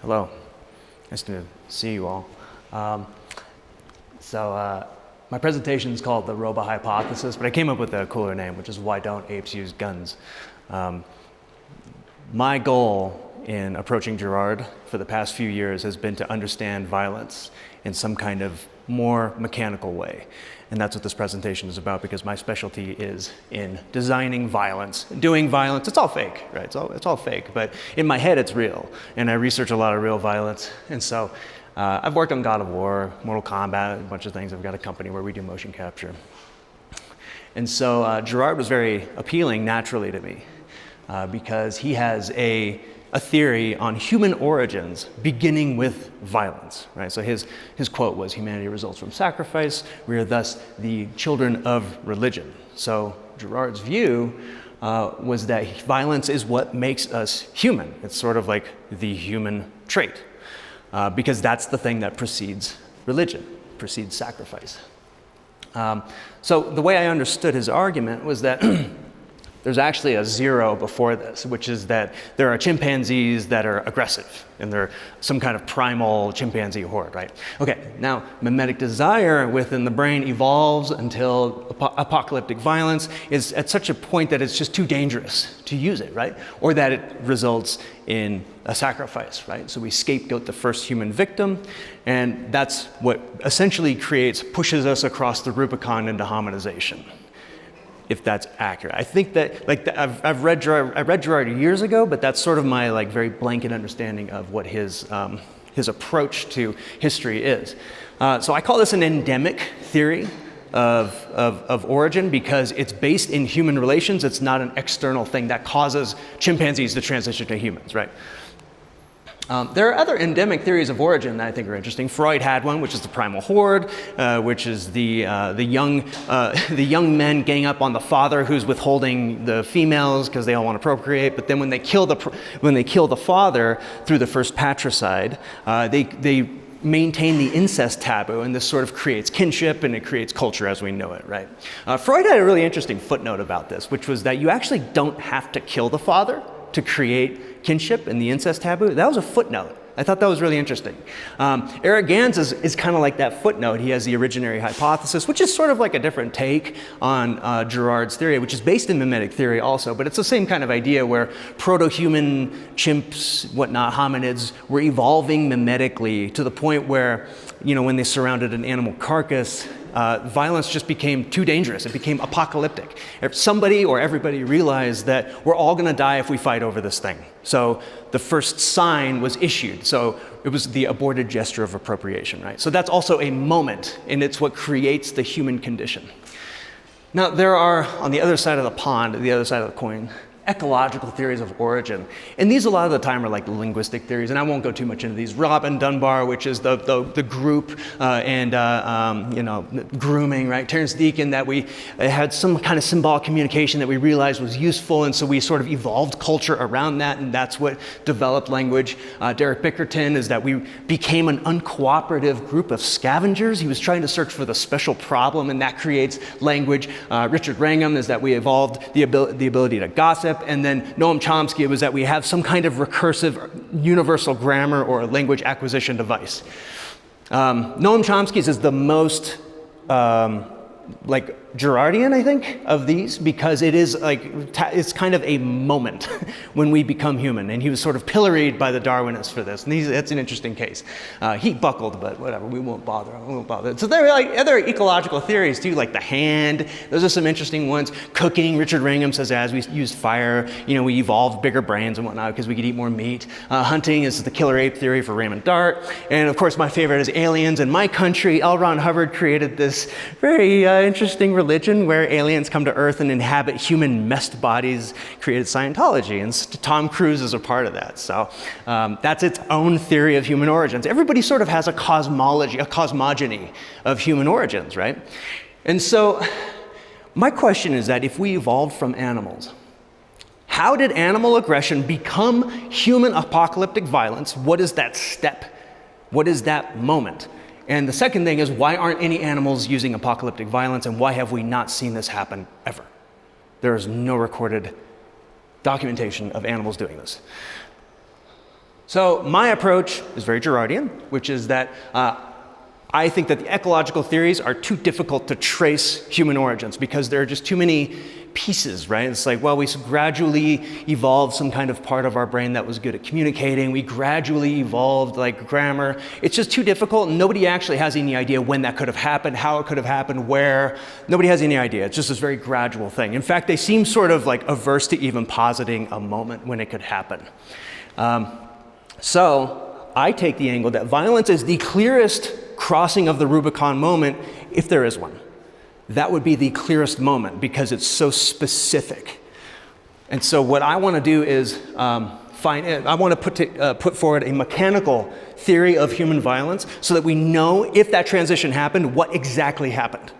Hello, nice to see you all. My presentation is called the ROBA Hypothesis, but I came up with a cooler name, which is Why Don't Apes Use Guns? My goal in approaching Girard for the past few years has been to understand violence in some kind of more mechanical way. And that's what this presentation is about, because my specialty is in designing violence, doing violence. It's all fake, right? It's all fake, but in my head it's real. And I research a lot of real violence. And so I've worked on God of War, Mortal Kombat, a bunch of things. I've got a company where we do motion capture. And so Girard was very appealing naturally to me because he has a theory on human origins beginning with violence, right? So his quote was, "Humanity results from sacrifice. We are thus the children of religion." So Girard's view was that violence is what makes us human. It's sort of like the human trait, because that's the thing that precedes religion, precedes sacrifice. So the way I understood his argument was that there's actually a zero before this, which is that there are chimpanzees that are aggressive, and they're some kind of primal chimpanzee horde, right? Okay, now mimetic desire within the brain evolves until apocalyptic violence is at such a point that it's just too dangerous to use it, right? Or that it results in a sacrifice, right? So we scapegoat the first human victim, and that's what essentially pushes us across the Rubicon into hominization, if that's accurate. I think that, I read Girard years ago, but that's sort of my very blanket understanding of what his approach to history is. So I call this an endemic theory of origin because it's based in human relations. It's not an external thing that causes chimpanzees to transition to humans, right? There are other endemic theories of origin that I think are interesting. Freud had one, which is the primal horde, which is the young men gang up on the father who's withholding the females because they all want to procreate. But then when they kill the father through the first patricide, they maintain the incest taboo, and this sort of creates kinship and it creates culture as we know it, right? Freud had a really interesting footnote about this, which was that you actually don't have to kill the father to create kinship and the incest taboo. That was a footnote. I thought that was really interesting. Eric Gans is kind of like that footnote. He has the originary hypothesis, which is sort of like a different take on Girard's theory, which is based in mimetic theory also, but it's the same kind of idea where proto-human chimps, whatnot, hominids, were evolving mimetically to the point where, when they surrounded an animal carcass, violence just became too dangerous. It became apocalyptic. If somebody or everybody realized that we're all going to die if we fight over this thing. So the first sign was issued. So it was the aborted gesture of appropriation, right? So that's also a moment, and it's what creates the human condition. Now, there are, on the other side of the pond, the other side of the coin, ecological theories of origin. And these a lot of the time are like linguistic theories, and I won't go too much into these. Dunbar, which is the group grooming, right? Terence Deacon, that we had some kind of symbolic communication that we realized was useful, and so we sort of evolved culture around that, and that's what developed language. Derek Bickerton is that we became an uncooperative group of scavengers. He was trying to search for the special problem, and that creates language. Richard Wrangham is that we evolved the ability to gossip. And then Noam Chomsky was that we have some kind of recursive universal grammar or language acquisition device. Noam Chomsky's is the most Girardian, I think, of these, because it is it's kind of a moment when we become human, and he was sort of pilloried by the Darwinists for this, and that's an interesting case. He buckled, but whatever, we won't bother. So there are other ecological theories too, like the hand. Those are some interesting ones. Cooking, Richard Wrangham says, as we used fire, we evolved bigger brains and whatnot because we could eat more meat. Hunting is the killer ape theory for Raymond Dart, and of course my favorite is aliens. In my country, L. Ron Hubbard created this very interesting religion where aliens come to Earth and inhabit human messed bodies, created Scientology, and Tom Cruise is a part of that. So that's its own theory of human origins. Everybody sort of has a cosmology, a cosmogony of human origins, right? And so my question is that if we evolved from animals, how did animal aggression become human apocalyptic violence? What is that step? What is that moment? And the second thing is, why aren't any animals using apocalyptic violence, and why have we not seen this happen ever? There is no recorded documentation of animals doing this. So my approach is very Girardian, which is that I think that the ecological theories are too difficult to trace human origins because there are just too many pieces, right? It's like, well, we gradually evolved some kind of part of our brain that was good at communicating. We gradually evolved like grammar. It's just too difficult. And nobody actually has any idea when that could have happened, how it could have happened, where. Nobody has any idea. It's just this very gradual thing. In fact, they seem sort of like averse to even positing a moment when it could happen. So I take the angle that violence is the clearest crossing of the Rubicon moment, if there is one. That would be the clearest moment because it's so specific. And so what I want to do is I want to put forward a mechanical theory of human violence so that we know if that transition happened, what exactly happened.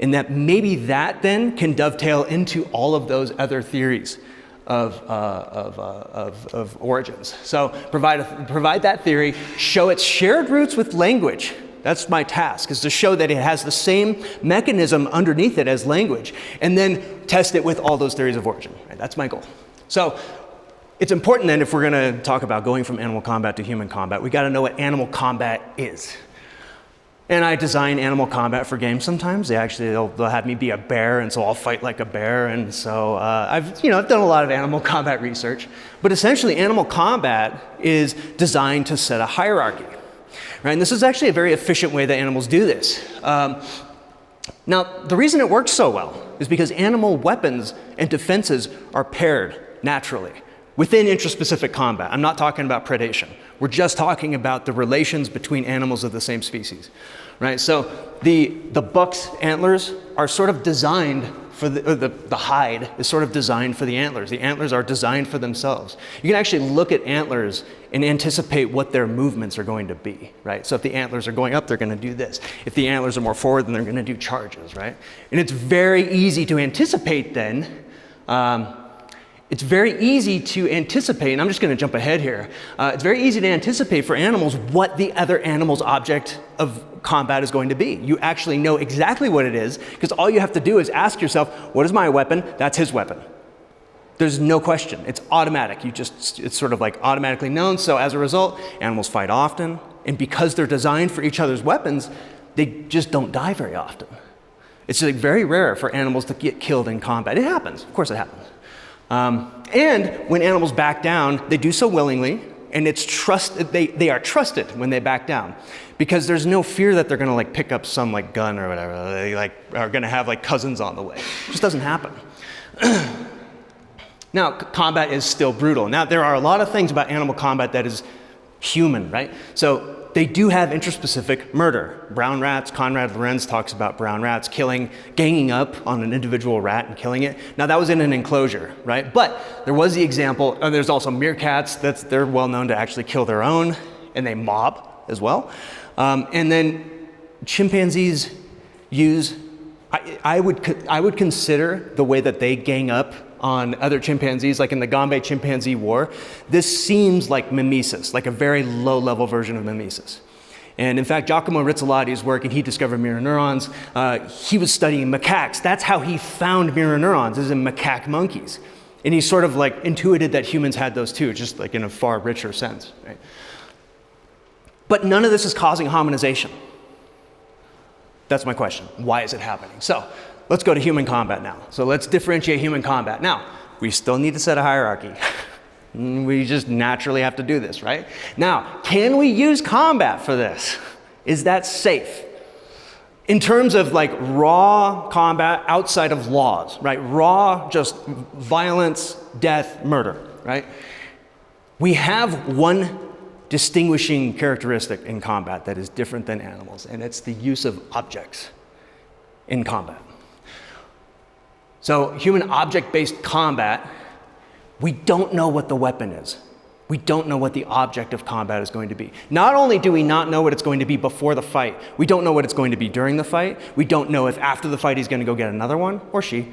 And that maybe that then can dovetail into all of those other theories of origins. So provide that theory, show its shared roots with language. That's my task, is to show that it has the same mechanism underneath it as language, and then test it with all those theories of origin. Right? That's my goal. So it's important then, if we're going to talk about going from animal combat to human combat, we got to know what animal combat is. And I design animal combat for games sometimes. They'll have me be a bear, and so I'll fight like a bear. And so I've done a lot of animal combat research. But essentially, animal combat is designed to set a hierarchy. Right? And this is actually a very efficient way that animals do this. Now, the reason it works so well is because animal weapons and defenses are paired naturally within intraspecific combat. I'm not talking about predation. We're just talking about the relations between animals of the same species. Right? So the buck's antlers are sort of designed for the hide is sort of designed for the antlers. The antlers are designed for themselves. You can actually look at antlers and anticipate what their movements are going to be, right? So if the antlers are going up, they're going to do this. If the antlers are more forward, then they're going to do charges, right? And it's very easy to anticipate then. It's very easy to anticipate, and I'm just going to jump ahead here. It's very easy to anticipate for animals what the other animal's object of combat is going to be. You actually know exactly what it is, because all you have to do is ask yourself, what is my weapon? That's his weapon. There's no question. It's automatic. It's sort of like automatically known. So as a result, animals fight often, and because they're designed for each other's weapons, they just don't die very often. It's like very rare for animals to get killed in combat. It happens. Of course it happens. And when animals back down, they do so willingly, and it's they are trusted when they back down, because there's no fear that they're going to like pick up some like gun or whatever. They like are going to have like cousins on the way. It just doesn't happen. Now, combat is still brutal. Now, there are a lot of things about animal combat that is human, right? So they do have intraspecific murder. Brown rats, Conrad Lorenz talks about brown rats ganging up on an individual rat and killing it. Now that was in an enclosure, right? But there was the example, there's also meerkats, they're well known to actually kill their own, and they mob as well. And then chimpanzees use, I would consider the way that they gang up on other chimpanzees, like in the Gombe chimpanzee war, this seems like mimesis, like a very low-level version of mimesis. And in fact, Giacomo Rizzolati's work, and he discovered mirror neurons, he was studying macaques. That's how he found mirror neurons, is in macaque monkeys. And he sort of like intuited that humans had those too, just like in a far richer sense, right? But none of this is causing hominization. That's my question. Why is it happening? So let's go to human combat now. So let's differentiate human combat. Now, we still need to set a hierarchy. We just naturally have to do this, right? Now, can we use combat for this? Is that safe? In terms of like raw combat outside of laws, right? Raw, just violence, death, murder, right? We have one distinguishing characteristic in combat that is different than animals, and it's the use of objects in combat. So human object-based combat, we don't know what the weapon is. We don't know what the object of combat is going to be. Not only do we not know what it's going to be before the fight, we don't know what it's going to be during the fight. We don't know if after the fight he's going to go get another one, or she.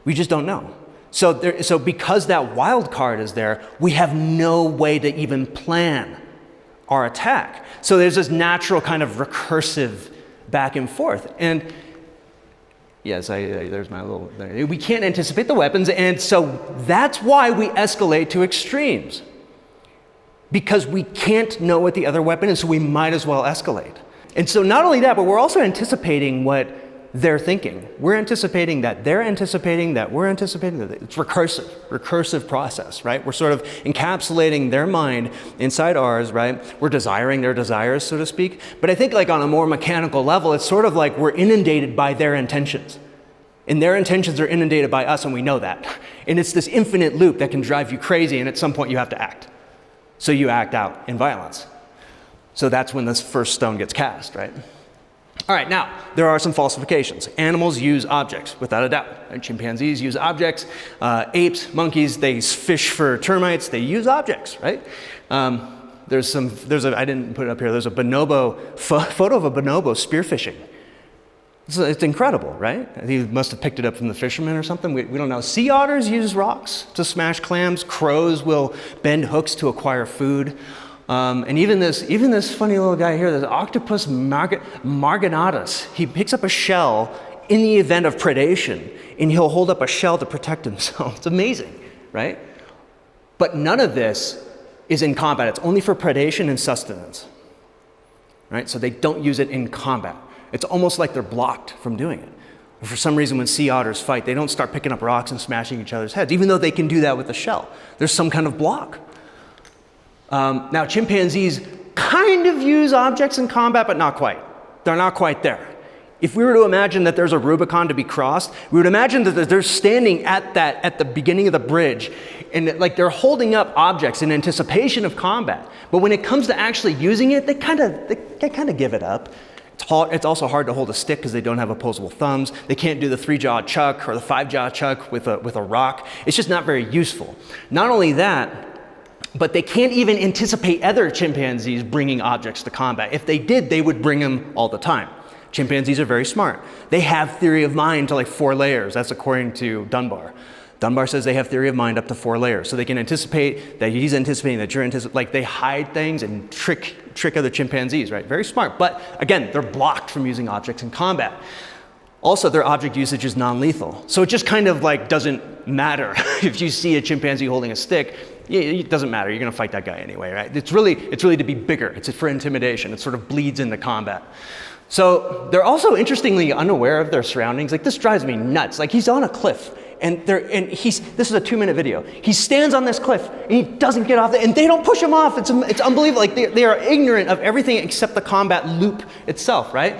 We just don't know. So because that wild card is there, we have no way to even plan our attack. So there's this natural kind of recursive back and forth. And yes, there's my little, we can't anticipate the weapons, and so that's why we escalate to extremes. because we can't know what the other weapon is, so we might as well escalate. And so not only that, but we're also anticipating what they're thinking. We're anticipating that they're anticipating that we're anticipating that. It's recursive process, right? We're sort of encapsulating their mind inside ours, right? We're desiring their desires, so to speak. But I think like on a more mechanical level, it's sort of like we're inundated by their intentions. And their intentions are inundated by us, and we know that. And it's this infinite loop that can drive you crazy, and at some point you have to act. So you act out in violence. So that's when this first stone gets cast, right? All right, now, there are some falsifications. Animals use objects, without a doubt. And chimpanzees use objects. Apes, monkeys, they fish for termites. They use objects, right? I didn't put it up here. There's a bonobo, photo of a bonobo spearfishing. It's incredible, right? He must have picked it up from the fishermen or something. We don't know. Sea otters use rocks to smash clams. Crows will bend hooks to acquire food. And even this funny little guy here, this octopus marginatus, he picks up a shell in the event of predation, and he'll hold up a shell to protect himself. It's amazing, right? But none of this is in combat. It's only for predation and sustenance, right? So they don't use it in combat. It's almost like they're blocked from doing it. For some reason, when sea otters fight, they don't start picking up rocks and smashing each other's heads, even though they can do that with a shell. There's some kind of block. Now, chimpanzees kind of use objects in combat, but not quite. They're not quite there. If we were to imagine that there's a Rubicon to be crossed, we would imagine that they're standing at the beginning of the bridge, and like they're holding up objects in anticipation of combat. But when it comes to actually using it, they kind of give it up. It's also hard to hold a stick because they don't have opposable thumbs. They can't do the 3-jaw chuck or the 5-jaw chuck with a rock. It's just not very useful. Not only that, but they can't even anticipate other chimpanzees bringing objects to combat. If they did, they would bring them all the time. Chimpanzees are very smart. They have theory of mind to like 4 layers. That's according to Dunbar. Dunbar says they have theory of mind up to 4 layers. So they can anticipate that he's anticipating that you're anticipating. Like they hide things and trick other chimpanzees, right? Very smart. But again, they're blocked from using objects in combat. Also, their object usage is non-lethal. So it just kind of like doesn't matter if you see a chimpanzee holding a stick. It doesn't matter. You're going to fight that guy anyway, right? It's really to be bigger. It's for intimidation. It sort of bleeds into combat. So they're also interestingly unaware of their surroundings. Like this drives me nuts. Like he's on a cliff, and this is a 2-minute video. He stands on this cliff, and he doesn't get off, and they don't push him off. It's unbelievable. Like they are ignorant of everything except the combat loop itself, right?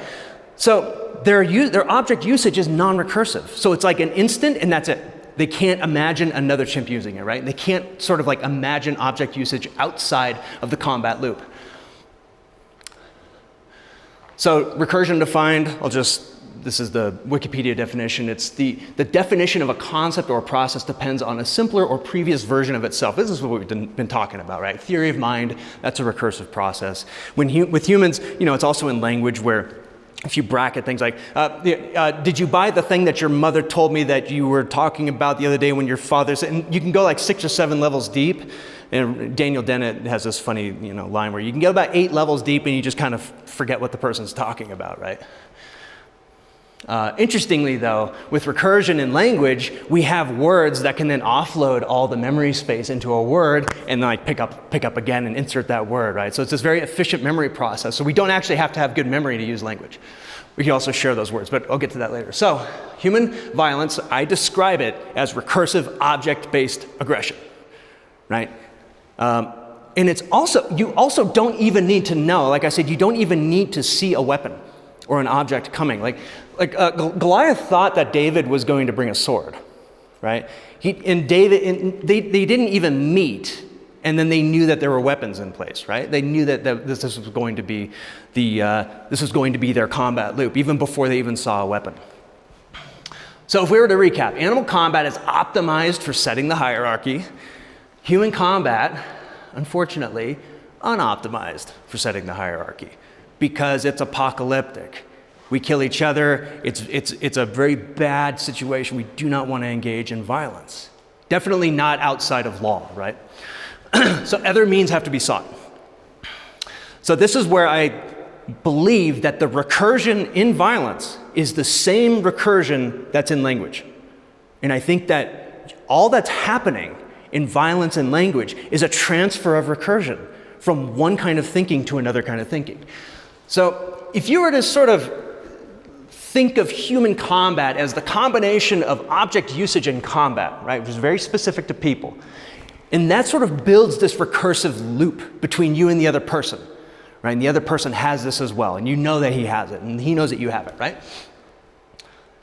So their object usage is non-recursive. So it's like an instant, and that's it. They can't imagine another chimp using it, right? They can't sort of like imagine object usage outside of the combat loop. So recursion defined, this is the Wikipedia definition. It's the definition of a concept or a process depends on a simpler or previous version of itself. This is what we've been talking about, right? Theory of mind, that's a recursive process. With humans, it's also in language where if you bracket things like, did you buy the thing that your mother told me that you were talking about the other day when your father said, and you can go like 6 or 7 levels deep. And Daniel Dennett has this funny line where you can get about 8 levels deep and you just kind of forget what the person's talking about, right? Interestingly though, with recursion in language, we have words that can then offload all the memory space into a word and then like pick up again and insert that word, right? So it's this very efficient memory process. So we don't actually have to have good memory to use language. We can also share those words, but I'll get to that later. So human violence, I describe it as recursive object-based aggression, right? And it's also, you also don't even need to know, like I said, you don't even need to see a weapon or an object coming. Goliath thought that David was going to bring a sword, right? They didn't even meet, and then they knew that there were weapons in place, right? They knew that this was going to be their combat loop, even before they even saw a weapon. So if we were to recap, animal combat is optimized for setting the hierarchy. Human combat, unfortunately, unoptimized for setting the hierarchy because it's apocalyptic. We kill each other. It's a very bad situation. We do not want to engage in violence. Definitely not outside of law, right? So other means have to be sought. So this is where I believe that the recursion in violence is the same recursion that's in language. And I think that all that's happening in violence and language is a transfer of recursion. from one kind of thinking to another kind of thinking. So if you were to sort of think of human combat as the combination of object usage and combat, right, which is very specific to people, and that sort of builds this recursive loop between you and the other person, right? And the other person has this as well, and you know that he has it, and he knows that you have it, right?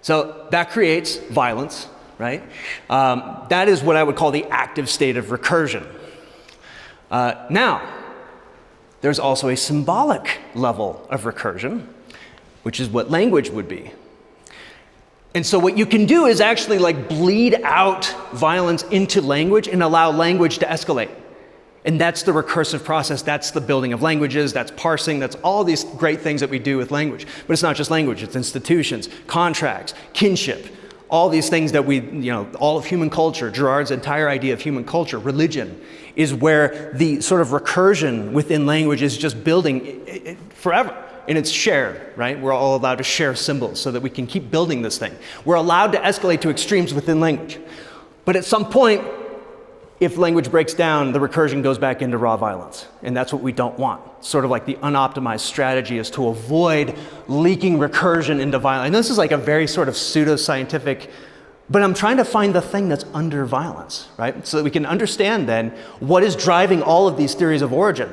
So that creates violence, right? That is what I would call the active state of recursion. Now, there's also a symbolic level of recursion, which is what language would be. And so what you can do is actually like bleed out violence into language and allow language to escalate. And that's the recursive process. That's the building of languages. That's parsing. That's all these great things that we do with language. But it's not just language. It's institutions, contracts, kinship, all these things that we, all of human culture, Girard's entire idea of human culture, religion, is where the sort of recursion within language is just building forever. And it's shared, right? We're all allowed to share symbols so that we can keep building this thing. We're allowed to escalate to extremes within language. But at some point, if language breaks down, the recursion goes back into raw violence. And that's what we don't want. Sort of like the unoptimized strategy is to avoid leaking recursion into violence. And this is like a very sort of pseudo-scientific, but I'm trying to find the thing that's under violence, right? So that we can understand then what is driving all of these theories of origin.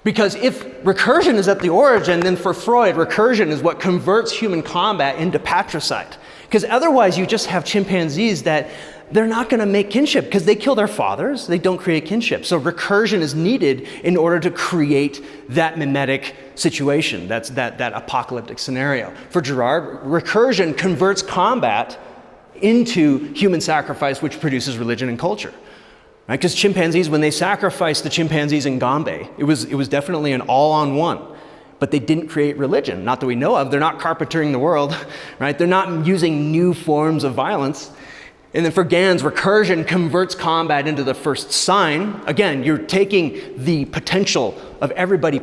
Because if recursion is at the origin, then for Freud, recursion is what converts human combat into patricide. Because otherwise you just have chimpanzees that they're not going to make kinship because they kill their fathers. They don't create kinship. So recursion is needed in order to create that mimetic situation. That's that apocalyptic scenario. For Girard, recursion converts combat into human sacrifice, which produces religion and culture. Right? Because chimpanzees, when they sacrificed the chimpanzees in Gombe, it was definitely an all-on-one. But they didn't create religion, not that we know of. They're not carpentering the world, right? They're not using new forms of violence. And then for Gans, recursion converts combat into the first sign. Again, you're taking the potential of everybody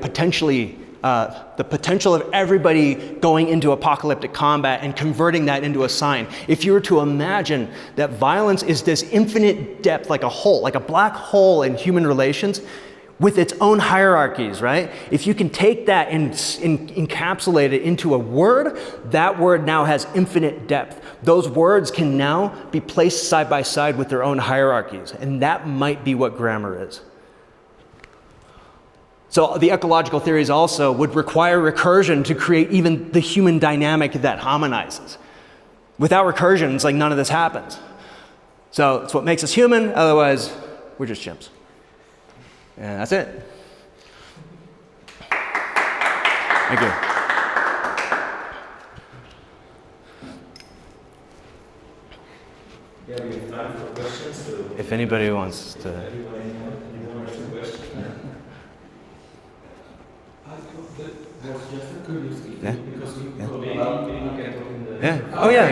going into apocalyptic combat and converting that into a sign. If you were to imagine that violence is this infinite depth, like a hole, like a black hole in human relations, with its own hierarchies, right? If you can take that and encapsulate it into a word, that word now has infinite depth. Those words can now be placed side by side with their own hierarchies, and that might be what grammar is. So the ecological theories also would require recursion to create even the human dynamic that harmonizes. Without recursion, it's like none of this happens. So it's what makes us human, otherwise we're just chimps. And that's it. Thank you. Yeah, we have time for questions. So If anybody wants to. everybody wants a question. There's just a curiosity Yeah. because you Yeah. talk about maybe you can talk in the Yeah. Oh yeah.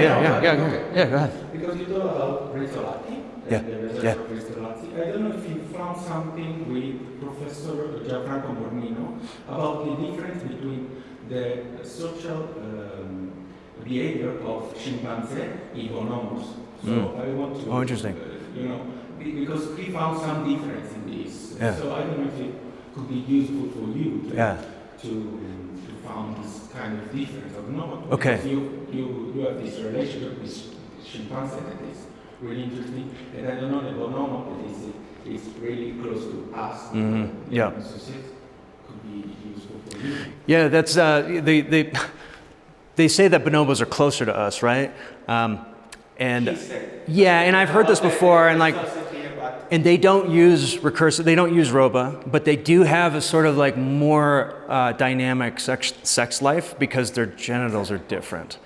Go ahead. Because you talk about Rizzolatti. Yeah. And the research Yeah. of Rizzolatti. I don't know if you found something with Professor Gianfranco Mornino about the difference between the social behavior of chimpanzee in bonobos. So I want to. Oh, interesting. Because he found some difference in this. Yeah. So I don't know if it could be useful for you to found this kind of difference or not. Okay. Because you have this relationship with chimpanzee that is really interesting, and I don't know the bonobo that is really close to us. Yeah. So it could be useful for you. Yeah, that's they say that bonobos are closer to us, right? And yeah, and I've heard this before, and they don't use recursive, they don't use ROBA, but they do have a sort of like more dynamic sex life because their genitals are different.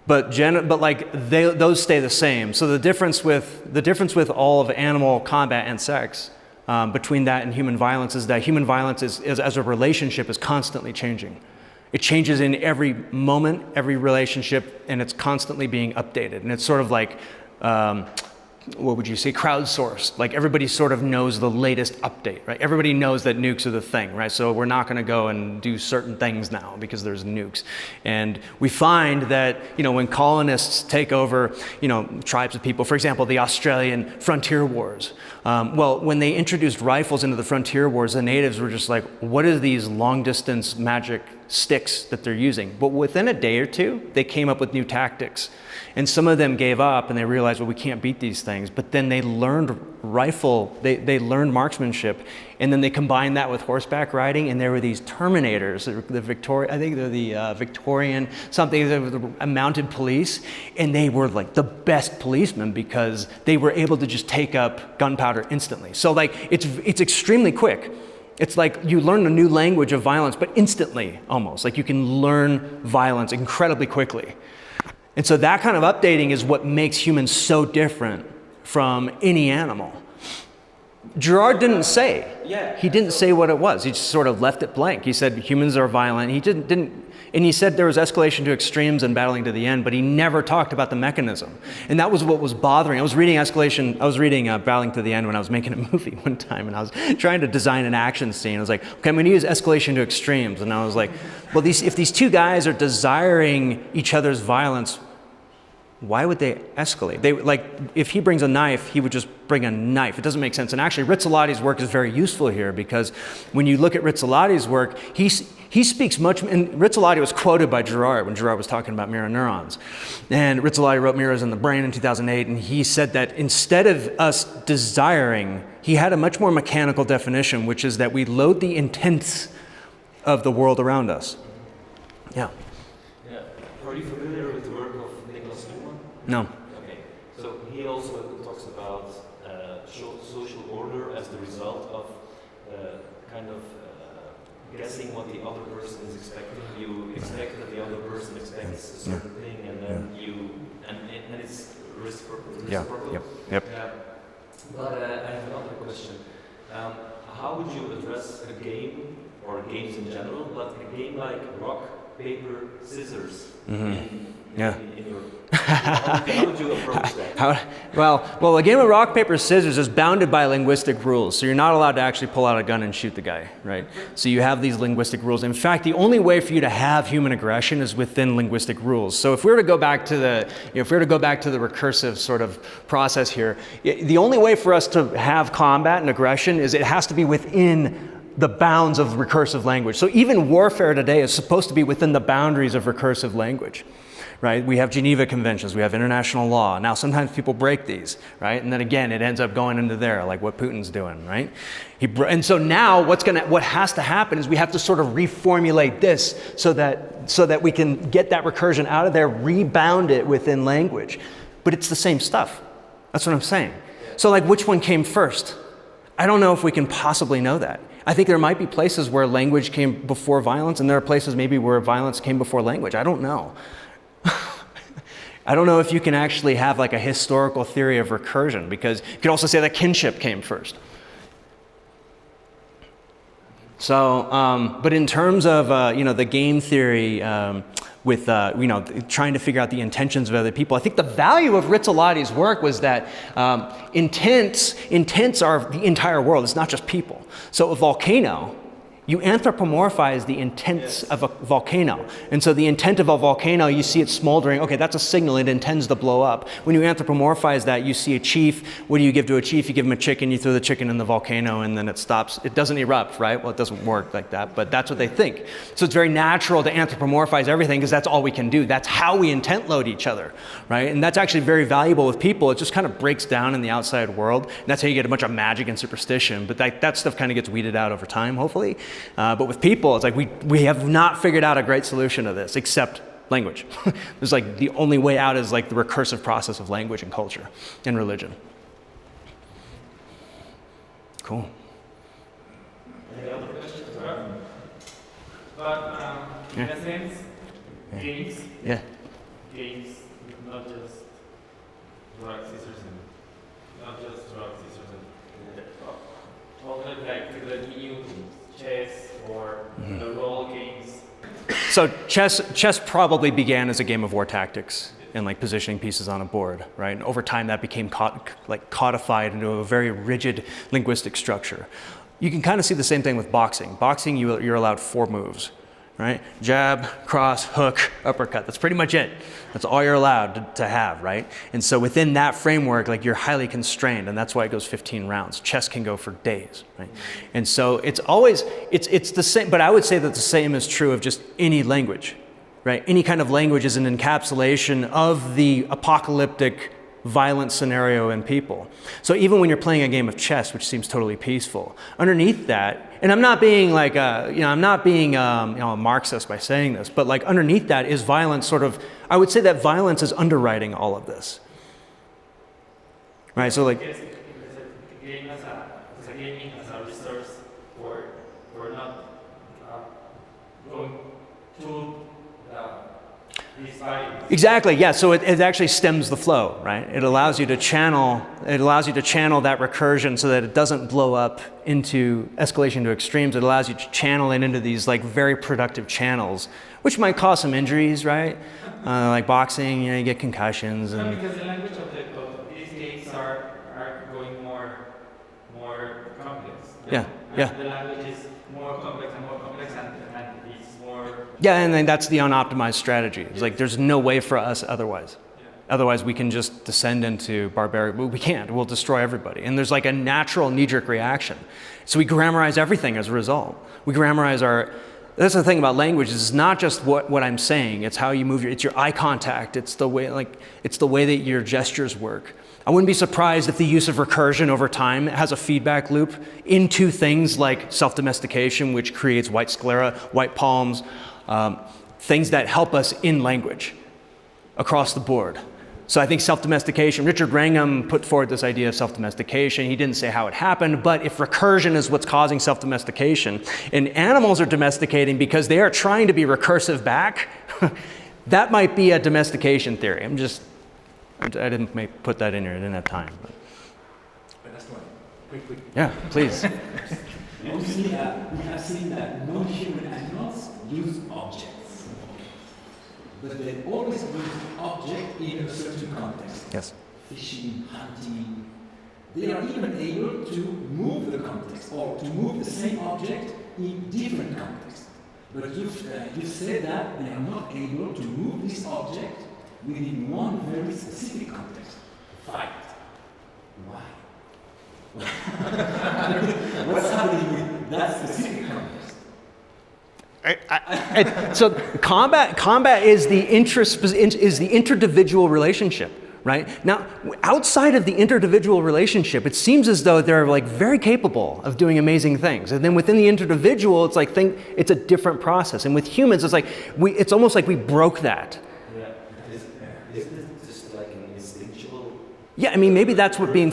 But those stay the same. So the difference with all of animal combat and sex between that and human violence is that human violence is as a relationship is constantly changing. It changes in every moment, every relationship, and it's constantly being updated. And it's sort of like what would you say, crowdsourced. Like everybody sort of knows the latest update, right? Everybody knows that nukes are the thing, right? So we're not going to go and do certain things now because there's nukes. And we find that, when colonists take over, tribes of people, for example, the Australian frontier wars. Well, when they introduced rifles into the frontier wars, the natives were just like, what are these long distance magic sticks that they're using? But within a day or two, they came up with new tactics. And some of them gave up and they realized, well, we can't beat these things. But then they learned they learned marksmanship, and then they combined that with horseback riding, and there were these Terminators, I think they're the Victorian something, the mounted police, and they were like the best policemen because they were able to just take up gunpowder instantly. So like it's extremely quick. It's like you learn a new language of violence, but instantly almost. Like you can learn violence incredibly quickly. And so that kind of updating is what makes humans so different from any animal. Girard didn't say. He didn't say what it was. He just sort of left it blank. He said humans are violent. He and he said there was escalation to extremes and battling to the end, but he never talked about the mechanism. And that was what was bothering. I was reading Battling to the End when I was making a movie one time, and I was trying to design an action scene. I was like, okay, I'm going to use escalation to extremes. And I was like, well, if these two guys are desiring each other's violence, why would they escalate? If he brings a knife, he would just bring a knife. It doesn't make sense. And actually, Rizzolotti's work is very useful here because when you look at Rizzolotti's work, he speaks much, and Rizzolotti was quoted by Girard when Girard was talking about mirror neurons. And Rizzolotti wrote Mirrors in the Brain in 2008, and he said that instead of us desiring, he had a much more mechanical definition, which is that we load the intents of the world around us. Yeah. Are you familiar with the work of Stuntman? No. Okay. So he also talks about social order as the result of guessing what the other person is expecting. You expect that the other person expects a certain thing, and then and it's reciprocal. Yep. But I have another question. How would you address a game, or games in general, but a game like rock, paper, scissors in your how would you approach that? Well, a game of rock, paper, scissors is bounded by linguistic rules. So you're not allowed to actually pull out a gun and shoot the guy, right? So you have these linguistic rules. In fact, the only way for you to have human aggression is within linguistic rules. So if we were to go back to the recursive sort of process here, the only way for us to have combat and aggression is it has to be within the bounds of recursive language. So even warfare today is supposed to be within the boundaries of recursive language, right? We have Geneva Conventions, we have international law. Now sometimes people break these, right? And then again, it ends up going into there, like what Putin's doing, right? And so now what has to happen is we have to sort of reformulate this so that we can get that recursion out of there, rebound it within language. But it's the same stuff. That's what I'm saying. So like, which one came first? I don't know if we can possibly know that. I think there might be places where language came before violence, and there are places maybe where violence came before language. I don't know. I don't know if you can actually have like a historical theory of recursion, because you could also say that kinship came first. So, but in terms of the game theory with trying to figure out the intentions of other people, I think the value of Rizzolotti's work was that intents are the entire world. It's not just people. So a volcano, you anthropomorphize the intents of a volcano. And so the intent of a volcano, you see it smoldering. Okay, that's a signal. It intends to blow up. When you anthropomorphize that, you see a chief. What do you give to a chief? You give him a chicken. You throw the chicken in the volcano, and then it stops. It doesn't erupt, right? Well, it doesn't work like that, but that's what they think. So it's very natural to anthropomorphize everything because that's all we can do. That's how we intent load each other, right? And that's actually very valuable with people. It just kind of breaks down in the outside world. And that's how you get a bunch of magic and superstition. But that stuff kind of gets weeded out over time, hopefully. But with people, it's like we have not figured out a great solution to this except language. There's like the only way out is like the recursive process of language and culture and religion. Cool. Any other questions? But in a sense, games, not just rock, scissors, all like the new chess or the role games. So chess probably began as a game of war tactics. and like positioning pieces on a board, right? And over time that became codified into a very rigid linguistic structure. You can kind of see the same thing with boxing. Boxing, you're allowed 4 moves, right? Jab, cross, hook, uppercut. That's pretty much it. That's all you're allowed to have, right? And so within that framework, like, you're highly constrained, and that's why it goes 15 rounds. Chess can go for days, right? And so it's always, it's the same, but I would say that the same is true of just any language, right? Any kind of language is an encapsulation of the apocalyptic violent scenario in people. So even when you're playing a game of chess, which seems totally peaceful, underneath that, and I'm not being like I'm not being a Marxist by saying this, but like underneath that is violence. Sort of, I would say that violence is underwriting all of this, right? So like, Yes, the game as a gaming as a resource for not going to these values. exactly, yeah. So it actually stems the flow, right? It allows you to channel that recursion so that it doesn't blow up into escalation to extremes. It allows you to channel it into these like very productive channels, which might cause some injuries, right? Like boxing, you get concussions No, and because the language of these games are going more complex. Yeah, And yeah. the language is more complex and it's more. yeah, and then that's the unoptimized strategy. It's like there's no way for us otherwise. Otherwise, we can just descend into barbaric. Well, we can't. We'll destroy everybody. And there's like a natural knee-jerk reaction. So we grammarize everything as a result. We grammarize our. That's the thing about language. Is it's not just what I'm saying. It's how you move. It's your eye contact. It's the way that your gestures work. I wouldn't be surprised if the use of recursion over time has a feedback loop into things like self-domestication, which creates white sclera, white palms, things that help us in language across the board. So I think self-domestication, Richard Wrangham put forward this idea of self-domestication. He didn't say how it happened, but if recursion is what's causing self-domestication, and animals are domesticating because they are trying to be recursive back, that might be a domestication theory. I didn't put that in here, I didn't have time. But. Last one. Quick. Yeah, please. Obviously, we have seen that non-human animals use objects. But they always use object in a certain context. Yes. Fishing, hunting. They are even able to move the context or to move the same object in different contexts. But you've said that they are not able to move this object within one very specific context. Fight. Why? What's happening with that specific context? So combat is the interdivisible relationship, right? Now, outside of the interdivisible relationship, it seems as though they're like very capable of doing amazing things. And then within the interdivisible, it's like it's a different process. And with humans, it's like it's almost like we broke that. Isn't it just like an instinctual? Yeah, I mean, maybe that's what being.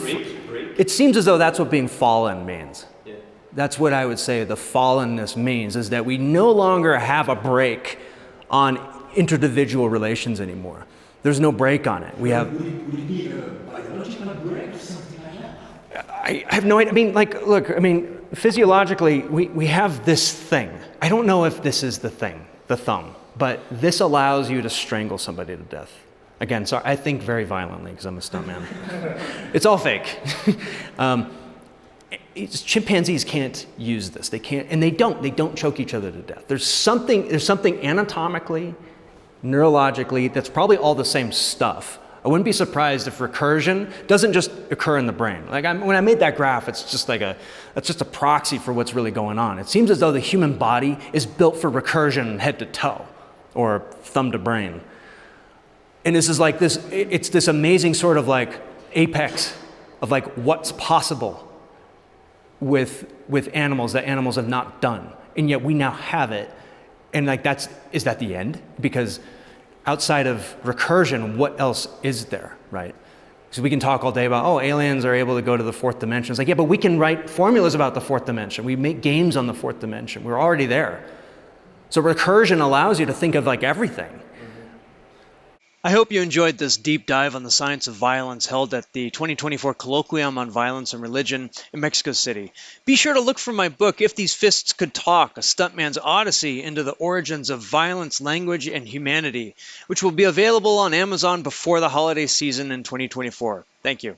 break? It seems as though that's what being fallen means. Yeah. That's what I would say the fallenness means, is that we no longer have a break on interdividual relations anymore. There's no break on it. We have. Would it be a biological break or something like that? I have no idea. I mean, like, look, I mean, physiologically, we have this thing. I don't know if this is the thing, the thumb, but this allows you to strangle somebody to death. Again, sorry, I think very violently because I'm a stuntman. It's all fake. Chimpanzees can't use this. They can't, and they don't choke each other to death. There's something anatomically, neurologically, that's probably all the same stuff. I wouldn't be surprised if recursion doesn't just occur in the brain. Like when I made that graph, it's just that's just a proxy for what's really going on. It seems as though the human body is built for recursion head to toe, or thumb to brain. And this is like this, it's this amazing sort of like apex of like what's possible with animals that animals have not done. And yet we now have it. And like is that the end? Because outside of recursion, what else is there, right? So we can talk all day about, aliens are able to go to the fourth dimension. It's like, yeah, but we can write formulas about the fourth dimension. We make games on the fourth dimension. We're already there. So recursion allows you to think of like everything. I hope you enjoyed this deep dive on the science of violence held at the 2024 Colloquium on Violence and Religion in Mexico City. Be sure to look for my book, If These Fists Could Talk, A Stuntman's Odyssey into the Origins of Violence, Language, and Humanity, which will be available on Amazon before the holiday season in 2024. Thank you.